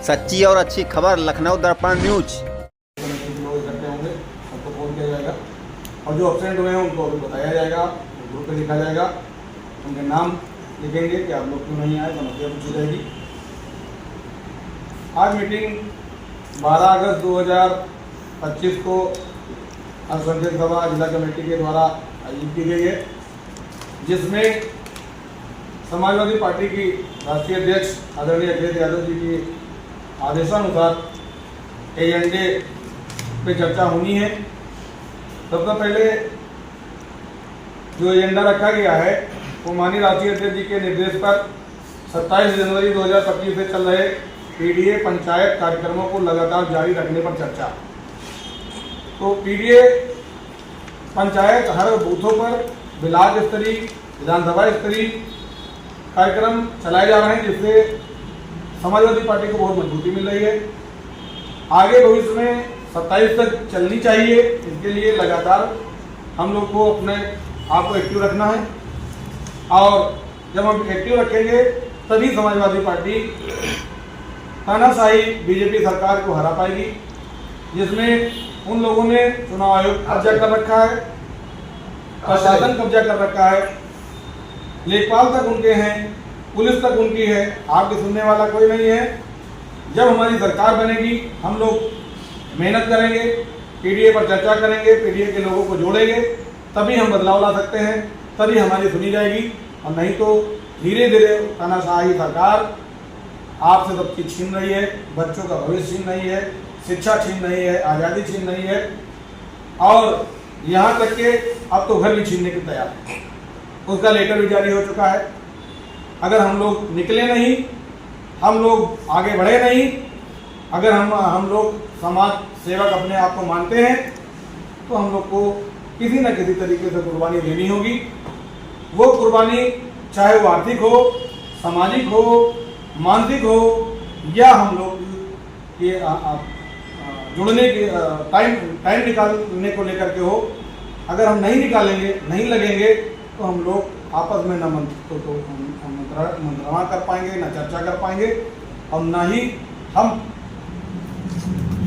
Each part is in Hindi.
सच्ची और अच्छी खबर लखनऊ दर्पण न्यूज। लोग इकट्ठे होंगे, सबको फोन किया जाएगा और जो एब्सेंट हुए हैं उनको अभी बताया जाएगा, ग्रुप पे लिखा जाएगा, उनके नाम लिखेंगे कि आप लोग क्यों नहीं आए, समस्या पूछी जाएगी। आज मीटिंग 12 अगस्त 2025 को अल्पसंख्यक सभा जिला कमेटी के द्वारा आयोजित की गई है, जिसमें समाजवादी पार्टी की राष्ट्रीय अध्यक्ष आदरणीय अखिलेश यादव जी की आदेशानुसार एजेंडे पे चर्चा होनी है। सबसे पहले जो एजेंडा रखा गया है वो माननीय राष्ट्रीय अध्यक्ष जी के निर्देश पर 27 जनवरी 2025 से चल रहे पीडीए पंचायत कार्यक्रमों को लगातार जारी रखने पर चर्चा। तो पीडीए पंचायत हर बूथों पर ब्लॉक स्तरीय, विधानसभा स्तरीय कार्यक्रम चलाए जा रहे हैं, जिससे समाजवादी पार्टी को बहुत मजबूती मिल रही है। आगे भविष्य में 27 तक चलनी चाहिए, इसके लिए लगातार हम लोग को अपने आप को एक्टिव रखना है और जब हम एक्टिव रखेंगे तभी समाजवादी पार्टी तानाशाही बीजेपी सरकार को हरा पाएगी, जिसमें उन लोगों ने चुनाव आयोग कब्जा कर रखा है, प्रशासन कब्जा कर रखा है, लेखपाल तक उनके हैं, पुलिस तक उनकी है, आपके सुनने वाला कोई नहीं है। जब हमारी सरकार बनेगी हम लोग मेहनत करेंगे, पीडीए पर चर्चा करेंगे, पीडीए के लोगों को जोड़ेंगे, तभी हम बदलाव ला सकते हैं, तभी हमारी सुनी जाएगी। और नहीं तो धीरे धीरे तानाशाही सरकार आपसे सब चीज छीन रही है, बच्चों का भविष्य छीन रही है, शिक्षा छीन रही है, आज़ादी छीन रही है और यहाँ तक के अब तो घर भी छीनने की तैयार है। उसका लेटर भी जारी हो चुका है। अगर हम लोग निकले नहीं, हम लोग आगे बढ़े नहीं, अगर हम लोग समाज सेवक अपने आप को मानते हैं तो हम लोग को किसी न किसी तरीके से कुर्बानी देनी होगी। वो कुर्बानी चाहे वो आर्थिक हो, सामाजिक हो, मानसिक हो या हम लोग ये जुड़ने की टाइम निकालने को लेकर के हो। अगर हम नहीं निकालेंगे, नहीं लगेंगे तो हम लोग आपस में न मंत्रणा कर पाएंगे, न चर्चा कर पाएंगे और न ही हम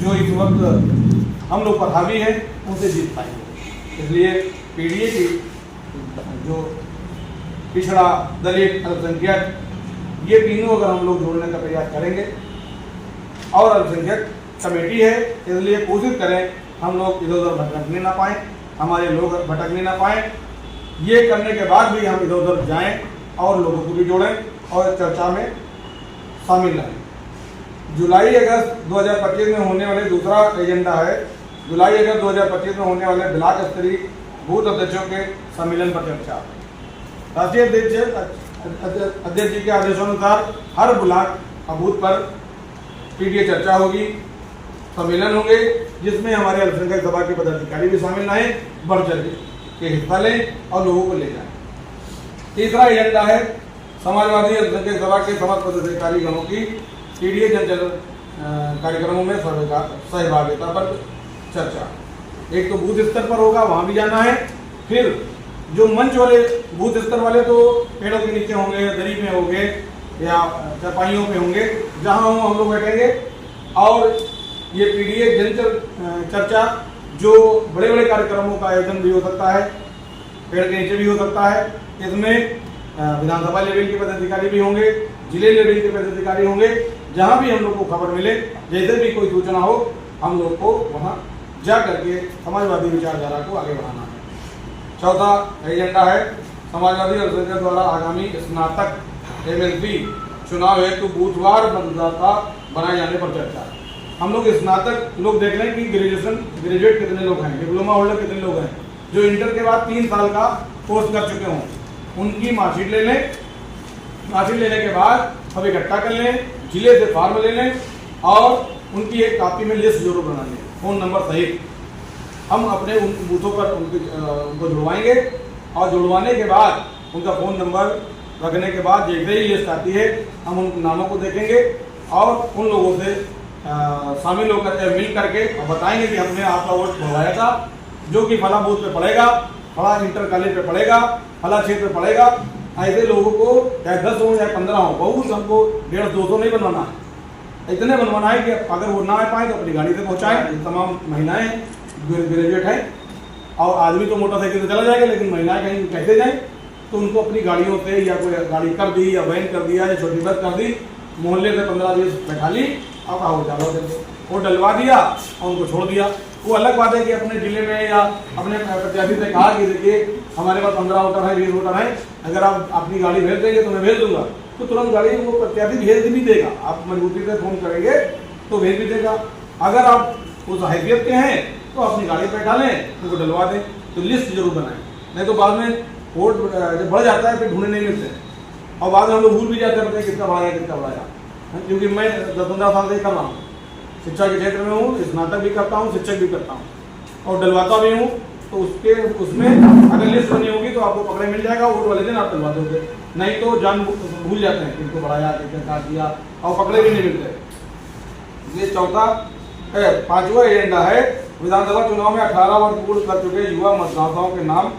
जो इस वक्त हम लोग पर हावी हैं उनसे जीत पाएंगे। इसलिए पीडीए की जो पिछड़ा, दलित, अल्पसंख्यक, ये तीनों अगर हम लोग जोड़ने का प्रयास करेंगे और अल्पसंख्यक कमेटी है, इसलिए कोशिश करें हम लोग इधर उधर भटकने ना पाएँ, हमारे लोग भटकने ना पाएँ। ये करने के बाद भी हम इधर उधर जाएँ और लोगों को भी जोड़ें और चर्चा में शामिल रहें। जुलाई अगस्त 2025 में होने वाले दूसरा एजेंडा है, जुलाई अगस्त 2025 में होने वाले ब्लॉक स्तरीय बूथ अध्यक्षों के सम्मेलन पर चर्चा। राष्ट्रीय अध्यक्ष जी के आदेशानुसार हर ब्लॉक बूथ पर पीडीए चर्चा होगी, सम्मेलन होंगे, जिसमें हमारे अल्पसंख्यक सभा के पदाधिकारी भी शामिल रहें, बढ़ चढ़ के हिस्सा लें और लोगों को ले जाएं। तीसरा एजेंडा है समाजवादी अल्पसंख्यक सभा के समस्त पदाधिकारी गणों की पीडीए जनचल कार्यक्रमों में सहभागिता पर चर्चा। एक तो बूथ स्तर पर होगा, वहाँ भी जाना है। फिर जो मंच वाले बूथ स्तर वाले तो पेड़ों के नीचे होंगे, दरी में होंगे या चरपाइयों पे होंगे, जहाँ हम लोग बैठेंगे। और ये पीडीए जनचल चर्चा जो बड़े बड़े कार्यक्रमों का आयोजन भी हो सकता है, पेड़ के नीचे भी हो सकता है। इसमें विधानसभा लेवल के पदाधिकारी भी होंगे, जिले लेवल के पदाधिकारी होंगे, जहां भी हम लोग को खबर मिले, जैसे भी कोई सूचना हो, हम लोग को वहां जा करके समाजवादी विचारधारा को आगे बढ़ाना है। चौथा एजेंडा है समाजवादी अल्पसंख्यक द्वारा आगामी स्नातक एमएलसी चुनाव हेतु बूथवार मतदाता बनाए जाने पर चर्चा। हम लोग स्नातक लोग देख लें कि ग्रेजुएट कितने लोग हैं, डिप्लोमा होल्डर कितने लोग हैं, जो इंटर के बाद 3 साल का कोर्स कर चुके हों, उनकी मार्कशीट ले लें। मार्कशीट लेने के बाद सब इकट्ठा कर लें, जिले से फॉर्म ले लें और उनकी एक कॉपी में लिस्ट जरूर बना लें, फ़ोन नंबर सहित। हम अपने उन बूथों पर उनको जुड़वाएंगे और जुड़वाने के बाद उनका फ़ोन नंबर रखने के बाद जैसे ही लिस्ट आती है हम उन नामों को देखेंगे और उन लोगों से शामिल होकर मिल करके बताएंगे कि हमने आपका वोट बढ़वाया था, जो कि फला बूथ पे पड़ेगा, फला इंटर कॉलेज पे पड़ेगा, फला क्षेत्र पे पड़ेगा। ऐसे लोगों को चाहे 10 हो या 15 हो, बहुत हमको 150-200 नहीं बनवाना है, इतने बनवाना है कि अगर वो ना आ पाए तो अपनी गाड़ी से पहुँचाएं। तमाम महिलाएं ग्रेजुएट हैं और आदमी तो मोटरसाइकिल से चला जाएगा, लेकिन महिलाएं कहीं कैसे जाएं, तो उनको अपनी गाड़ियों से या कोई गाड़ी कर दी या वैन कर दिया या छोटी बस कर दी, मोहल्ले से 15-20 बैठा ली और कहा वो डालो दे दो, वो डलवा दिया और उनको छोड़ दिया। वो अलग बात है कि अपने ज़िले में या अपने प्रत्याशी से कहा कि देखिए हमारे पास 15 वोटर है, 20 वोटर है, अगर आप अपनी गाड़ी भेज देंगे तो मैं भेज दूंगा, तो तुरंत गाड़ी वो प्रत्याशी भेज भी देगा। आप मजबूती से फोन करेंगे तो भेज भी देगा। अगर आप उस हैसियत के हैं तो अपनी गाड़ी बैठा लें, उनको डलवा दें। तो लिस्ट जरूर बनाएं, नहीं तो बाद में वोट जब बढ़ जाता है फिर ढूंढने नहीं मिलते और बाद में हम लोग भूल भी जाते हैं कितना बढ़ाया कितना बढ़ाया। क्योंकि मैं 10-15 साल से कर रहा हूँ, शिक्षा के क्षेत्र में हूँ, स्नातक भी करता हूँ, शिक्षक भी करता हूँ और डलवाता भी हूँ। तो उसमें अगर लिस्ट बनी होगी तो आपको पकड़े मिल जाएगा, वोट वाले दिन आप डलवा दोगे, नहीं तो जान भूल जाते हैं किनको बढ़ाया कितना काट दिया और पकड़े भी नहीं मिलते। ये चौथा 5वां एजेंडा है विधानसभा चुनाव में 18 वर्ष पूर्ण कर चुके युवा मतदाताओं के नाम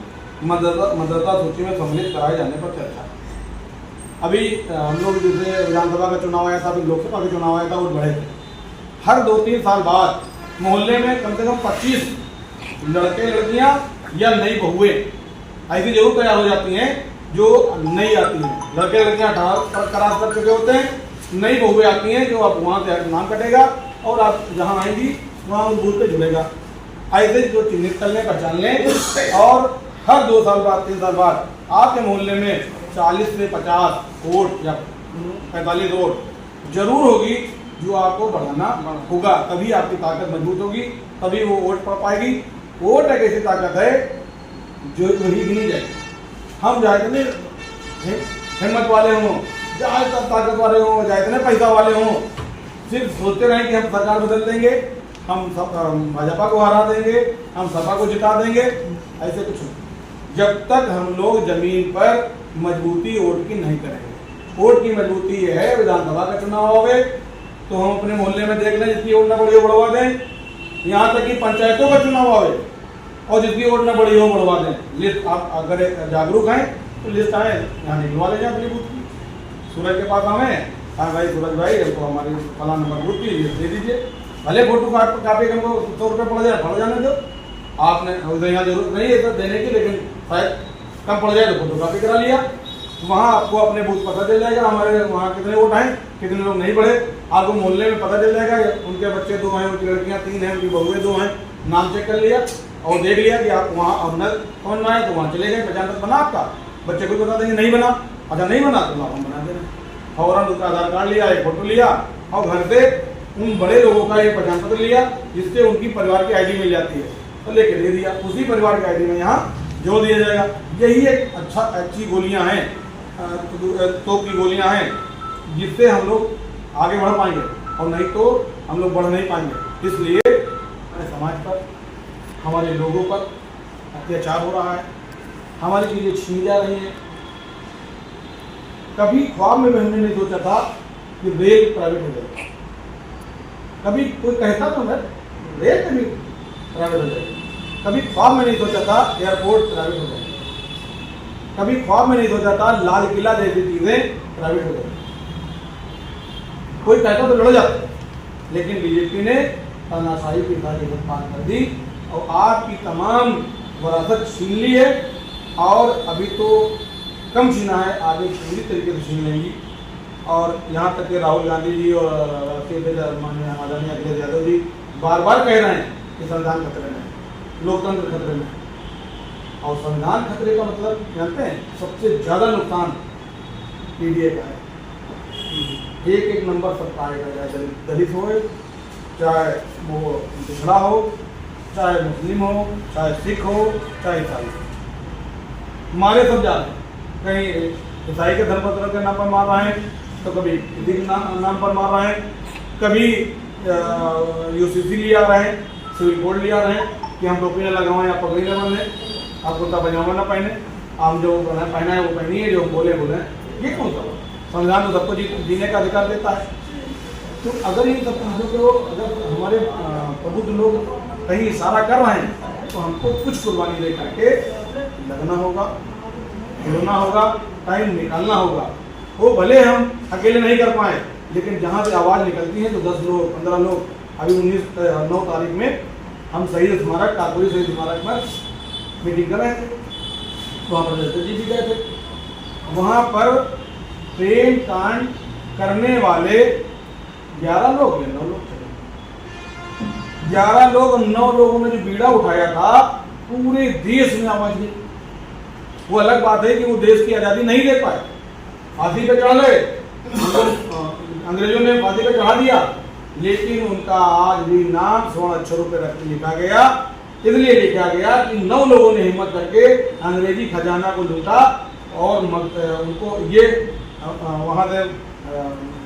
मतदाता सूची में सम्मिलित कराए जाने पर चर्चा। अभी हम लोग जैसे विधानसभा का चुनाव आया था, अभी लोकसभा का चुनाव आया था, वोट बढ़े थे। हर 2-3 साल बाद मोहल्ले में कम से कम 25 लड़के लड़कियां या नई बहुएं ऐसी जरूर तैयार हो जाती हैं जो नई आती हैं। लड़के लड़कियां 18 क्रॉस कर चुके होते हैं, नई बहुएं आती हैं जो आप वहाँ से नाम कटेगा और आप जहाँ आएंगी वहाँ उस बूथ पे जुड़ेगा। ऐसे जो चिन्हित कर लें, पहचान लें और हर 2 साल बाद 3 साल बाद आपके मोहल्ले में 40 से 50 वोट या 45 वोट जरूर होगी जो आपको बढ़ाना होगा। तभी आपकी ताकत मजबूत होगी, तभी वो वोट पड़ पाएगी। वोट एक ऐसी ताकत है जो वही गिनी जाएगी। हम चाहे इतने हिम्मत वाले हों, चाहे ताकत वाले हों, चाहे इतने पैसा वाले हों, सिर्फ सोचते रहें कि हम सरकार बदल देंगे, हम भाजपा को हरा देंगे, हम सपा को जिता देंगे, ऐसे कुछ नहीं। जब तक हम लोग जमीन पर मजबूती वोट की नहीं करेंगे। वोट की मजबूती ये है, विधानसभा का चुनाव होवे तो हम अपने मोहल्ले में देख लें जिसकी वोट न बढ़ी हो बढ़वा दें, यहाँ तक कि पंचायतों का चुनाव आवे और जिसकी वोट न बढ़ी हो बढ़वा दें। लिस्ट आप अगर जागरूक हैं तो लिस्ट आए यहाँ निकलवा ले जाए अपनी बूथ की। सूरज के पास हमें, हाँ भाई सूरज भाई हमको हमारी फला नंबर बूथ की लिस्ट दे दीजिए, भले फोटो कापी हमको 100 रुपये पड़ जाए, पड़ जाने दो। आपने यहाँ जरूरत नहीं है तो देने की, लेकिन शायद कम पड़ जाए तो फोटो कापी करा लिया, वहाँ आपको अपने बूथ पता चल जाएगा हमारे वहाँ कितने वोट हैं, कितने लोग नहीं बढ़े। आपको मोहल्ले में पता चल जाएगा उनके बच्चे 2 हैं, उनकी लड़कियाँ 3 हैं, उनकी बहुएं 2 हैं, नाम चेक कर लिया और देख लिया कि आप वहाँ अब न कौन ना है तो वहाँ चले गए, पहचान पत्र बना आपका। बच्चे को बता देंगे नहीं बना, अच्छा नहीं बना तो हम बना देना। फौरन उसका आधार कार्ड लिया, एक फोटो लिया और घर से उन बड़े लोगों का एक पहचान पत्र लिया जिससे उनकी परिवार की ID मिल जाती है, तो लेके दे दिया। उसी परिवार की ID में यहाँ जोड़ दिया जाएगा। यही एक अच्छी गोलियाँ हैं, तोप की गोलियाँ हैं जिससे हम लोग आगे बढ़ पाएंगे, और नहीं तो हम लोग बढ़ नहीं पाएंगे। इसलिए समाज पर, हमारे लोगों पर अत्याचार हो रहा है, हमारी चीज़ें छीनी जा रही हैं। कभी ख्वाब में हमने नहीं सोचा था कि रेल प्राइवेट हो जाएगा, कभी कोई कहता तो है रेल कभी प्राइवेट हो जाएगी, कभी ख्वाब में नहीं सोचा था एयरपोर्ट प्राइवेट हो जाएगा, कभी ख्वाब में नहीं सोचा था लाल किला जैसी चीजें प्राइवेट हो जाएगी। कोई कहता तो लड़ जाता, लेकिन बीजेपी ने तानाशाही की सारी पार कर दी और आपकी तमाम विरासत छीन ली है, और अभी तो कम छीना है, आगे पूरी तरीके से छीन लेंगी। और यहाँ तक कि राहुल गांधी जी और माननीय आदरणीय अखिलेश यादव जी बार बार कह रहे हैं कि संविधान खतरे में, लोकतंत्र खतरे में। और संविधान खतरे का मतलब जानते हैं, सबसे ज़्यादा नुकसान PDA का है। एक नंबर सबका आएगा, चाहे दलित हो, चाहे वो पिछड़ा हो, चाहे मुस्लिम हो, चाहे सिख हो, चाहे ईसाई हो, मारे सब जा रहे हैं। कहीं ईसाई के धर्मपत्र के नाम पर मार रहे हैं, तो कभी किसी के नाम पर मार रहे हैं, कभी UCC लिया रहे हैं, सिविल कोड लिया रहे हैं कि हम टोपी न लगाएं या पगड़ी न बंधे, आप कुर्ता पजामा न पहने, आप जो पहना है वो पहनिए, जो बोले। ये कौन सा संविधान तो सबको जीने का अधिकार देता है। तो अगर इन सब चीज़ों को अगर हमारे प्रबुद्ध लोग कहीं इशारा कर रहे हैं तो हमको कुछ कुर्बानी दे करके लगना होगा, जुड़ना होगा, टाइम निकालना होगा। वो भले हम अकेले नहीं कर पाए, लेकिन जहाँ से आवाज़ निकलती है तो 10 लोग 15 लोग, अभी 9 तारीख में हम शहीद स्मारक, काकोरी शहीद स्मारक पर मीटिंग कर रहे थे, वहाँ पर जैसे जी भी गए थे। वहाँ पर प्रेम कांड करने वाले 11 लोग या 9 लोग थे। 11 लोग और 9 लोगों ने जो बीड़ा उठाया था, पूरे देश में आवाज दी। वो अलग बात है कि वो देश की आज़ादी नहीं दे पाए, फांसी पे चढ़ा ले, अंग्रेजों ने फांसी पे चढ़ा दिया, लेकिन उनका आज भी नाम स्वर्ण अक्षरों पे लिखा गया। इसलिए लिखा गया कि 9 लोगों ने हिम्मत करके अंग्रेजी खजाना को लूटा और उनको ये वहाँ से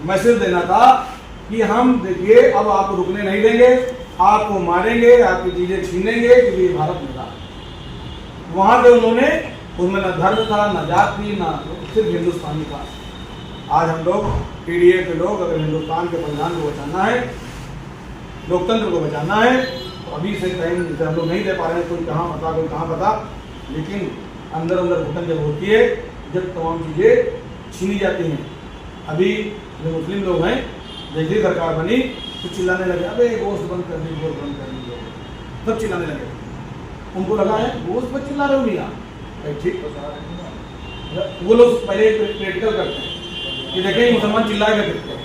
मैसेज देना था कि हम देखिए अब आपको रुकने नहीं देंगे, आपको मारेंगे, आपकी चीजें छीनेंगे, क्योंकि ये भारत मेरा। वहाँ से उन्होंने, उसमें न धर्म था, न जात थी, न सिर्फ हिंदुस्तानी था। आज हम लोग पीडीए के लोग अगर हिंदुस्तान के संविधान को बचाना है, लोकतंत्र को बचाना है, तो अभी से टाइम जैसे हम लोग नहीं दे पा रहे हैं, कोई कहाँ पता कोई कहाँ पता, लेकिन अंदर अंदर घुटन जब होती है, जब तमाम चीज़ें छीनी जाती हैं। अभी जो मुस्लिम लोग हैं, जैसे सरकार बनी तो चिल्लाने लगे, अबे गोश्त बंद कर दी, गोश्त बंद कर दी, सब चिल्लाने लगे। उनको लगा है गोश्त पर चिल्ला रहे हो भैया, ठीक। वो लोग पहले प्रैक्टिकल करते हैं कि देखें मुसलमान चिल्लाए करते,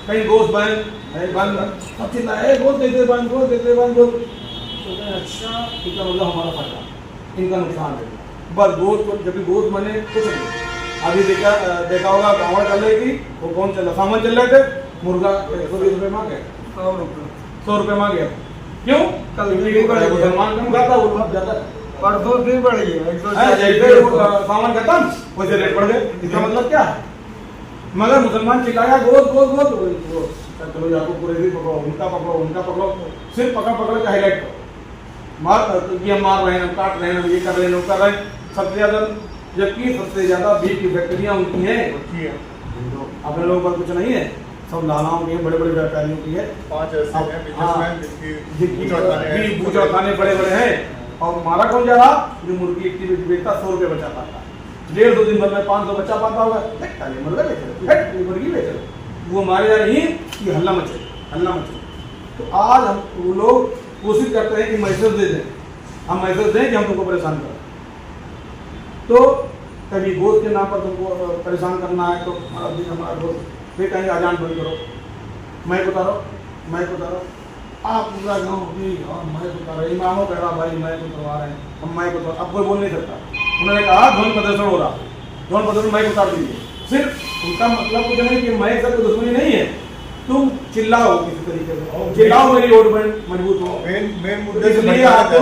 कहीं गोश्त बंद सब चिल्लाए, गोश्त देते बंद, गोश्त देते बंद, गोश्त। तो अच्छा ठीक है, मतलब हमारा फायदा, इनका नुकसान है। बस गोश्त को जब भी गोश्त बने कुछ नहीं। अभी देखा होगा कांवड़ चल रही थी, वो कौन चल रहा, सामान चल रहे थे, मुर्गा 120 रुपये मांगे, 100 रुपये मांगे। क्यों? कल मुसलमान कम खाता, वो लोग ज्यादा, परसों भी बढ़ी है, जैसे सामान खत्म वैसे रेट बढ़ गए। इसका मतलब क्या है? मगर मुसलमान चिल्लाया गोश्त गोश्त गोश्त, चलो आपको पूरे दिन पकड़ो, उनका पकड़ो, उनका पकड़ो, सिर्फ पकड़ के हाईलाइट करो, मार ये मार रहे हैं, काट रहे हैं, ये कर रहे हैं, वो कर रहे हैं। सबसे ज्यादा, जबकि सबसे ज्यादा बीफ की फैक्ट्रियाँ उनकी हैं, अपने लोगों पर कुछ नहीं है, सब लालाओं की है, बड़े बड़े व्यापारियों की है। 5 बूझा खाने बड़े बड़े हैं, और मारा कौन जा रहा? जो मुर्गी की बेचता 100 रुपये बचा पाता, 1.5-2 दिन भर में 500 बचा पाता होगा, मुर्गा बेच मुर्गी बेच, वो मारे जा रही कि हल्ला मचे। तो आज हम वो लोग कोशिश करते हैं कि मैसेज दे दें, हम मैसेज दें कि हम तुमको परेशान करें। तो कभी गोश्त के नाम पर तुमको परेशान करना है तो हमारा दोस्त फिर कहेंगे अजान बंद करो, मैं उतारो, आप पूरा गाँव मैं उतारो, इमामों कह रहा भाई मैं उतरवा रहे हैं, हम मैं उतार, अब कोई बोल नहीं सकता। उन्होंने कहा ध्वनि प्रदर्शन हो रहा, ध्वनि प्रदर्शन मैं उतार दीजिए। सिर्फ उनका मतलब कुछ नहीं कि मैं सबको दुश्मनी नहीं है, तुम चिल्लाओ किसी तरीके से, चिल्लाओ मेरी वोट बैंक मजबूत हो। इसलिए आपको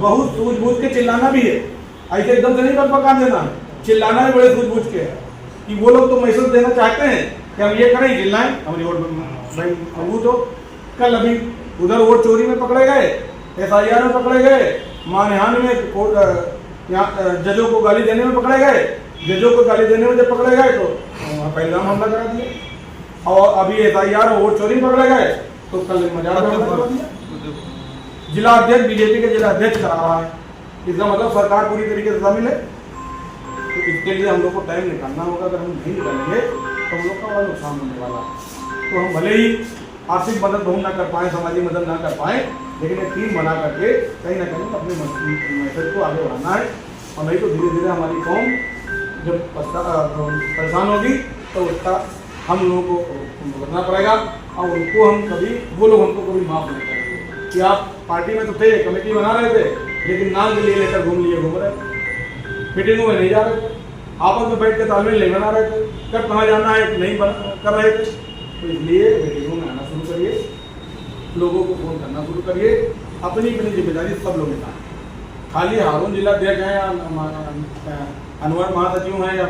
बहुत सूझबूझ के चिल्लाना भी है, ऐसे एकदम से नहीं पका देना है, चिल्लाना भी बड़े सूझबूझ के है कि वो लोग तो मैसेज देना चाहते हैं कि हम ये करें, चिल्लाएं, हमारी वोट बैंक मजबूत हो। कल अभी उधर वोट चोरी में पकड़े गए, SIR में पकड़े गए, मानहानि में यहाँ जजों को गाली देने में पकड़े गए, जजों को गाली देने में जब पकड़े गए तो पहलगाम हमला करा दिया, और अभी SIR और वोट चोरी में पकड़े गए तो कल मजाक करा दिया। जिला अध्यक्ष बीजेपी के जिला अध्यक्ष करा रहा है, इसका मतलब सरकार पूरी तरीके से शामिल है। तो इसके लिए हम लोग को टाइम निकालना होगा, अगर हम नहीं निकालेंगे तो हम लोग का बड़ा नुकसान होने वाला है। तो हम भले ही आर्थिक मदद बहुत ना कर पाएँ, सामाजिक मदद ना कर पाएँ, लेकिन एक टीम बना करके कहीं ना कहीं अपने मैसेज को आगे बढ़ाना है, और नहीं तो धीरे धीरे हमारी कौम जब परेशान होगी तो उसका हम लोगों को भुगतना पड़ेगा, और उनको हम कभी, वो लोग हमको कभी माफ़ नहीं करेंगे कि आप पार्टी में तो थे, कमेटी बना रहे थे, लेकिन नाम के लिए लेकर घूम रहे, मीटिंगों में नहीं जा रहे थे, आपस में बैठ के तालमेल नहीं बना रहे थे, कब कहाँ जाना है नहीं कर रहे थे। तो इसलिए मीटिंगों में आना शुरू करिए, लोगों को फोन करना शुरू करिए, अपनी अपनी जिम्मेदारी सब लोग निभाएं। खाली हारून जिलाध्यक्ष हैं या अनवर महासचिव हैं या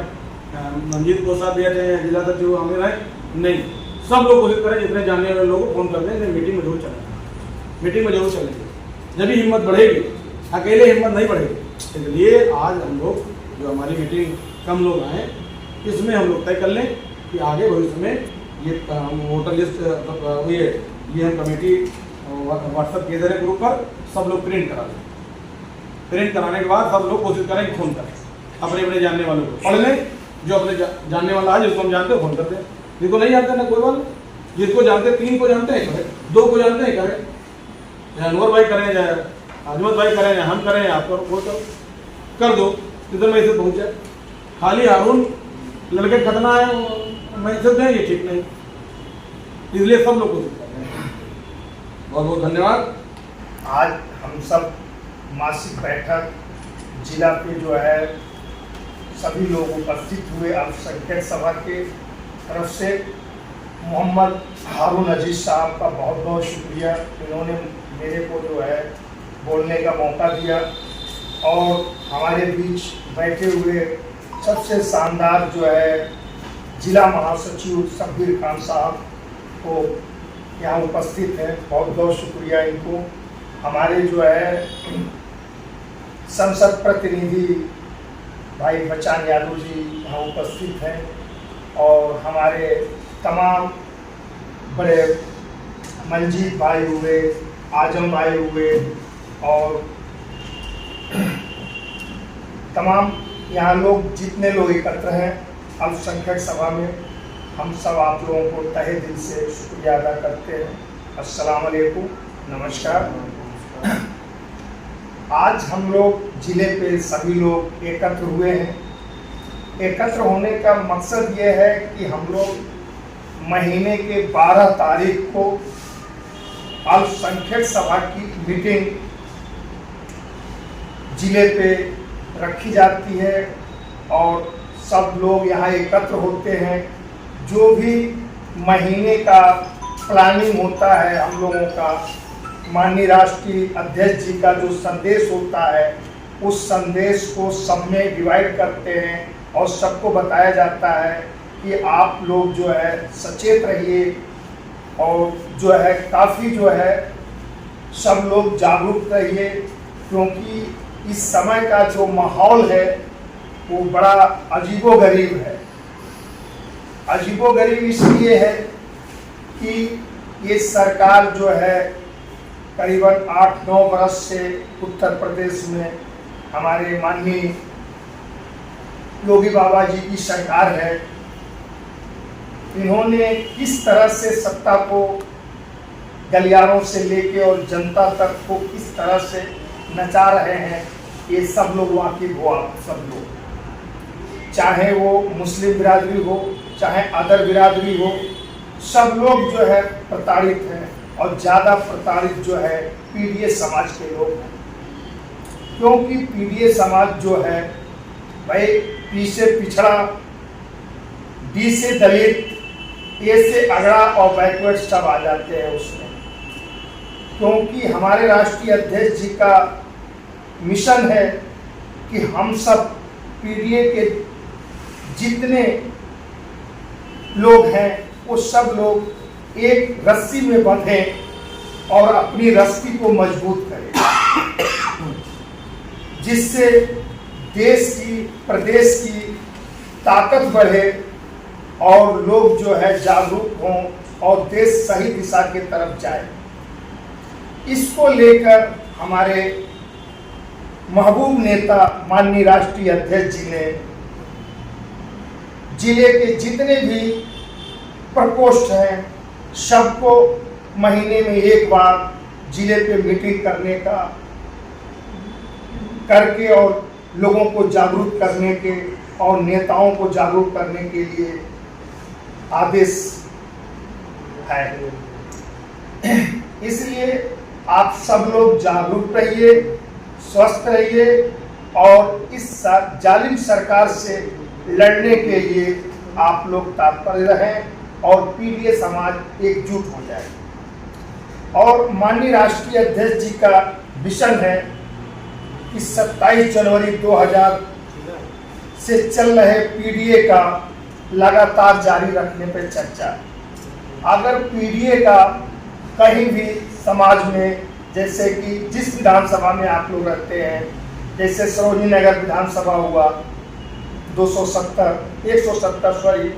मंजीत कोषाध्यक्ष हैं या जिला सचिव आमिर हैं, नहीं, सब लोग कोशिश करें, जितने जानने वाले लोगों को फोन कर दें, मीटिंग में जरूर चलेंगे, जब भी हिम्मत बढ़ेगी, अकेले हिम्मत नहीं बढ़ेगी। इसलिए आज हम लोग जो हमारी मीटिंग कम लोग आए, इसमें हम लोग तय कर लें कि आगे भविष्य में ये वोटर लिस्ट ये हम कमेटी व्हाट्सएप के जरिए ग्रुप पर सब लोग प्रिंट करा दें। प्रिंट कराने के बाद सब लोग कोशिश करें फोन करें, अपने अपने जानने वालों को पढ़ लें, जो अपने जानने वाला है जिसको हम जानते हैं फोन करते हैं, जिसको नहीं जानते ना कोई बात, जिसको जानते 3 को जानते हैं करे, 2 को जानते हैं करे, या अनवर भाई करें या अजमत भाई करें या हम करें या आप करो, वो तो कर दो जिधर मैं इसे पहुंचा। खाली हारून लड़के खतना है मैं इसे दें, ये ठीक नहीं, इसलिए सब लोग को बहुत बहुत धन्यवाद। आज हम सब मासिक बैठक जिला पे जो है सभी लोग उपस्थित हुए। अल्पसंख्यक सभा के तरफ से मोहम्मद हारून अजीज साहब का बहुत बहुत शुक्रिया, इन्होंने मेरे को जो है बोलने का मौका दिया और हमारे बीच बैठे हुए सबसे शानदार जो है जिला महासचिव शब्बीर खान साहब को यहाँ उपस्थित है, बहुत बहुत शुक्रिया इनको। हमारे जो है संसद प्रतिनिधि भाई बच्चन यादव जी यहाँ उपस्थित हैं और हमारे तमाम बड़े मंजीत भाई हुए, आजम भाई हुए और तमाम यहाँ लोग जितने लोग एकत्र हैं अल्पसंख्यक सभा में, हम सब आप लोगों को तहे दिल से शुक्रिया अदा करते हैं। अस्सलाम वालेकुम, नमस्कार। आज हम लोग जिले पे सभी लोग एकत्र हुए हैं। एकत्र होने का मकसद ये है कि हम लोग महीने के 12 तारीख को अल्पसंख्यक सभा की मीटिंग जिले पे रखी जाती है और सब लोग यहाँ एकत्र होते हैं। जो भी महीने का प्लानिंग होता है हम लोगों का, माननीय राष्ट्रीय अध्यक्ष जी का जो संदेश होता है उस संदेश को सब में डिवाइड करते हैं और सबको बताया जाता है कि आप लोग जो है सचेत रहिए और जो है काफ़ी जो है सब लोग जागरूक रहिए, क्योंकि इस समय का जो माहौल है वो बड़ा अजीबोगरीब है। अजीबोगरीब इसलिए है कि ये सरकार जो है करीबन 8-9 बरस से उत्तर प्रदेश में हमारे माननीय योगी बाबा जी की सरकार है। इन्होंने किस तरह से सत्ता को गलियारों से लेके और जनता तक को किस तरह से नचा रहे हैं, ये सब लोग वाकिफ हो। आप सब लोग, चाहे वो मुस्लिम बिरादरी हो चाहे अदर बिरादरी हो, सब लोग जो है प्रताड़ित हैं और ज़्यादा प्रताड़ित जो है पीडीए समाज के लोग हैं। क्योंकि पीडीए समाज जो है भाई पी से पिछड़ा, डी से दलित, ए से अगड़ा और बैकवर्ड सब आ जाते हैं उसमें। क्योंकि हमारे राष्ट्रीय अध्यक्ष जी का मिशन है कि हम सब पीडीए के जितने लोग हैं वो सब लोग एक रस्सी में बंधे और अपनी रस्सी को मजबूत करें, जिससे देश की प्रदेश की ताकत बढ़े और लोग जो है जागरूक हों और देश सही दिशा की तरफ जाए। इसको लेकर हमारे महबूब नेता माननीय राष्ट्रीय अध्यक्ष जी ने जिले के जितने भी प्रकोष्ठ हैं सबको महीने में एक बार जिले पे मीटिंग करके और लोगों को जागरूक करने के और नेताओं को जागरूक करने के लिए आदेश है। इसलिए आप सब लोग जागरूक रहिए, स्वस्थ रहिए और इस जालिम सरकार से लड़ने के लिए आप लोग तत्पर रहें और पीडीए समाज एकजुट हो जाए। और माननीय राष्ट्रीय अध्यक्ष जी का विजन है कि 27 जनवरी 2000 से चल रहे पीडीए का लगातार जारी रखने पर चर्चा। अगर पीडीए का कहीं भी समाज में, जैसे कि जिस विधानसभा में आप लोग रहते हैं, जैसे सरोजनी नगर विधानसभा हुआ 170 सॉरी,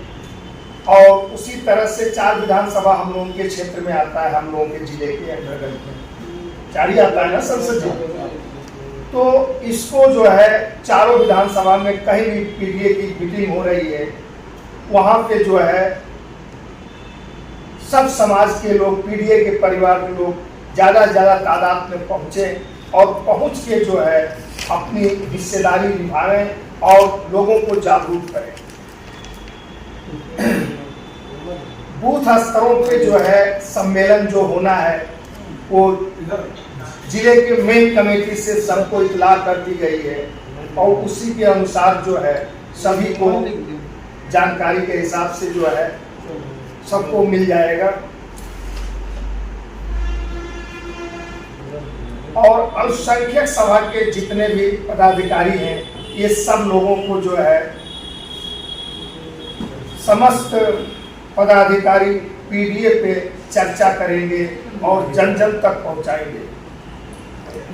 और उसी तरह से 4 विधानसभा हम लोगों के क्षेत्र में आता है, हम लोगों के जिले के अंतर्गत में 4 ही आता है ना संसद जी। तो इसको जो है चारों विधानसभा में कहीं भी पीडीए की मीटिंग हो रही है, वहाँ पे जो है सब समाज के लोग, पीडीए के परिवार के लोग ज़्यादा से ज़्यादा तादाद में पहुँचे और पहुँच के जो है अपनी हिस्सेदारी निभाएं और लोगों को जागरूक करें। बूथ स्तरों पे जो है सम्मेलन जो होना है वो जिले के मेन कमेटी से सबको इतला कर दी गई है और उसी के अनुसार जो है सभी को जानकारी के हिसाब से जो है सबको मिल जाएगा। और अल्पसंख्यक सभा के जितने भी पदाधिकारी हैं ये सब लोगों को जो है समस्त पदाधिकारी पीडीए पे चर्चा करेंगे और जन जन तक पहुंचाएंगे।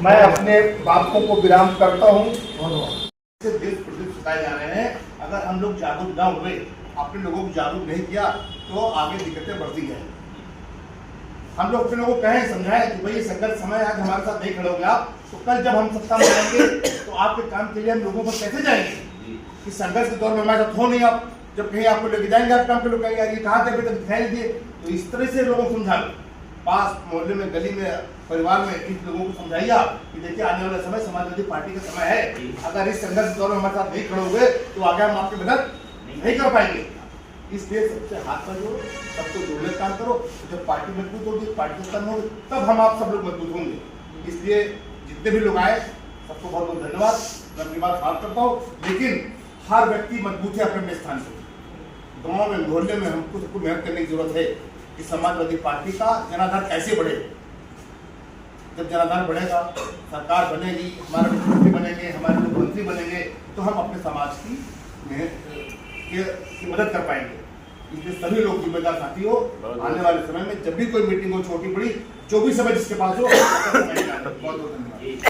मैं अपने बातों को विराम करता हूं। देश प्रदेश सिखाए जा रहे हैं। अगर हम लोग जागरूक ना हुए, अपने लोगों को जागरूक नहीं किया तो आगे दिक्कतें बढ़ती जाएंगी। हम लोग अपने लोगों को कहें, समझाएं कि भाई ये संकट समय आज हमारे साथ नहीं खड़े होंगे आप, तो कल जब हम सत्ता में आएंगे तो आपके काम के लिए हम लोगों पर कैसे जाएंगे। इस संघर्ष के दौर में हमारे साथ हो नहीं, आप जब कहीं आपको लेके जाएंगे आप काम के लोग कहेंगे ये कहाँ थे, तक दिखाई दिए। तो इस तरह से लोगों को समझा, पास मोहल्ले में, गली में, परिवार में इन लोगों को समझाइए आप कि देखिए आने वाला समय समाजवादी पार्टी का समय है। अगर इस संघर्ष के दौर में हमारे साथ नहीं खड़े हुए तो आगे हम आपकी मदद नहीं कर पाएंगे। इसलिए सबसे हाथ पर जोड़ो, सबको जोड़ने का काम करो। जब पार्टी मजबूत होगी, पार्टी खत्म होगी, तब हम आप सब लोग मजबूत होंगे। इसलिए जितने भी लोग आए सबको बहुत बहुत धन्यवाद। मैं अपनी बात बात करता हूँ, लेकिन हर व्यक्ति मजबूत है अपने स्थान पर। गाँव में, मोहल्ले में हमको सबको मेहनत करने की जरूरत है कि समाजवादी पार्टी का जनाधार कैसे बढ़े। जब जनाधार बढ़ेगा, सरकार बनेगी, हमारे मुख्यमंत्री बनेंगे, हमारे मुख्यमंत्री बनेंगे, तो हम अपने समाज की मदद कर पाएंगे। इसलिए सभी लोग जिम्मेदार साथी हो। आने वाले समय में जब भी कोई मीटिंग हो, छोटी बड़ी, जो भी समय जिसके पास हो, बहुत बहुत धन्यवाद।